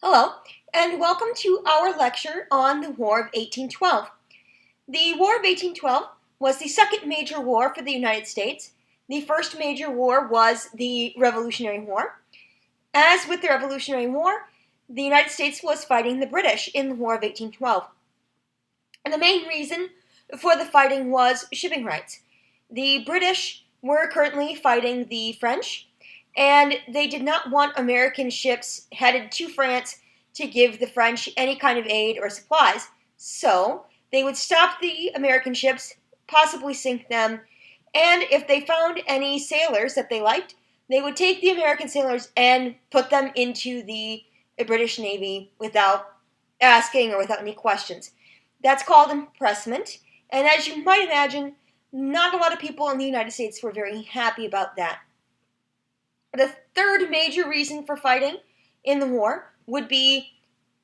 Hello, and welcome to our lecture on the War of 1812. The War of 1812 was the second major war for the United States. The first major war was the Revolutionary War. As with the Revolutionary War, the United States was fighting the British in the War of 1812. And the main reason for the fighting was shipping rights. The British were currently fighting the French, and they did not want American ships headed to France to give the French any kind of aid or supplies. So they would stop the American ships, possibly sink them, and if they found any sailors that they liked, they would take the American sailors and put them into the British Navy without asking or without any questions. That's called impressment, and as you might imagine, not a lot of people in the United States were very happy about that. The third major reason for fighting in the war would be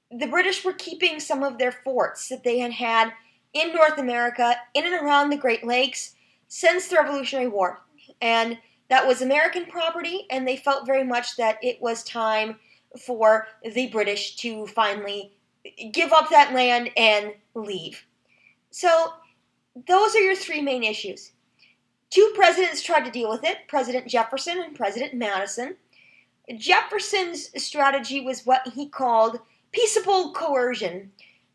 the British were keeping some of their forts that they had had in North America, in and around the Great Lakes, since the Revolutionary War. And that was American property, and they felt very much that it was time for the British to finally give up that land and leave. So those are your three main issues. Two presidents tried to deal with it, President Jefferson and President Madison. Jefferson's strategy was what he called peaceable coercion,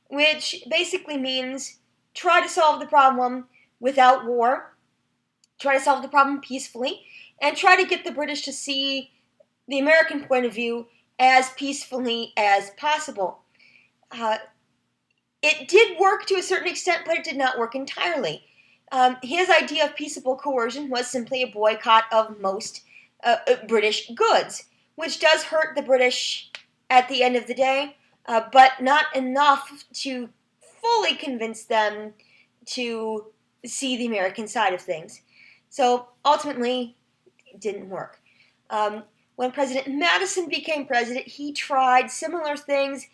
which basically means try to solve the problem without war, try to solve the problem peacefully, and try to get the British to see the American point of view as peacefully as possible. It did work to a certain extent, but it did not work entirely. His idea of peaceable coercion was simply a boycott of most British goods, which does hurt the British at the end of the day, but not enough to fully convince them to see the American side of things. So ultimately, it didn't work. When President Madison became president, he tried similar things,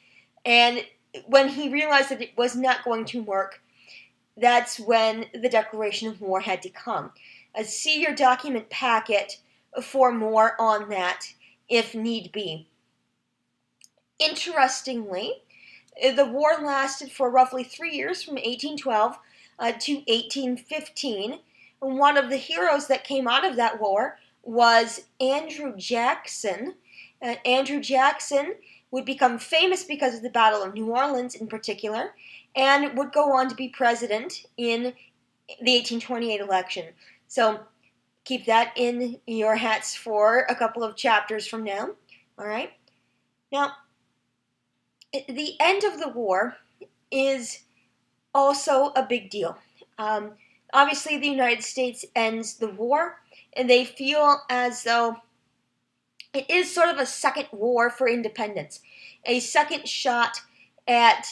and when he realized that it was not going to work, that's when the declaration of war had to come. See your document packet for more on that, if need be. Interestingly, the war lasted for roughly 3 years, from 1812 to 1815. One of the heroes that came out of that war was Andrew Jackson. Andrew Jackson would become famous because of the Battle of New Orleans in particular, and would go on to be president in the 1828 election. So keep that in your hats for a couple of chapters from now. All right? Now, the end of the war is also a big deal. Obviously, the United States ends the war, and they feel as though it is sort of a second war for independence, a second shot at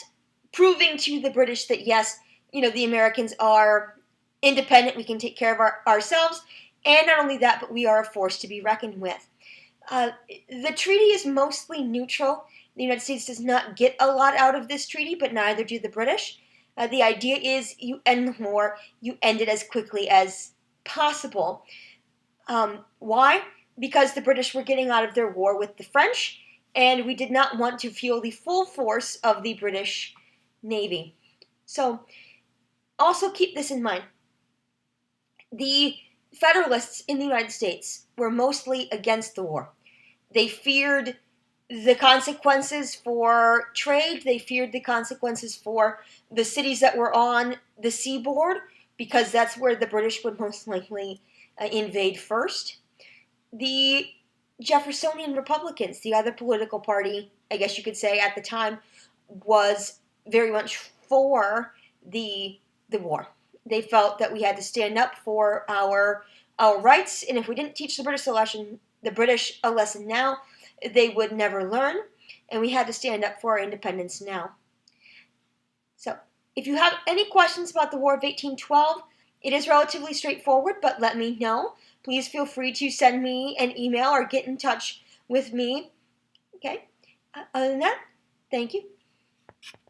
proving to the British that, yes, the Americans are independent, we can take care of ourselves, and not only that, but we are a force to be reckoned with. The treaty is mostly neutral. The United States does not get a lot out of this treaty, but neither do the British. The idea is you end the war, you end it as quickly as possible. Why? Because the British were getting out of their war with the French, and we did not want to feel the full force of the British Navy. So, also keep this in mind. The Federalists in the United States were mostly against the war. They feared the consequences for trade. They feared the consequences for the cities that were on the seaboard, because that's where the British would most likely invade first. The Jeffersonian Republicans, the other political party, I guess you could say at the time, was very much for the war. They felt that we had to stand up for our rights, and if we didn't teach the British a lesson now, they would never learn, and we had to stand up for our independence now. So, if you have any questions about the War of 1812, it is relatively straightforward, but let me know. Please feel free to send me an email or get in touch with me. Okay? Other than that, thank you.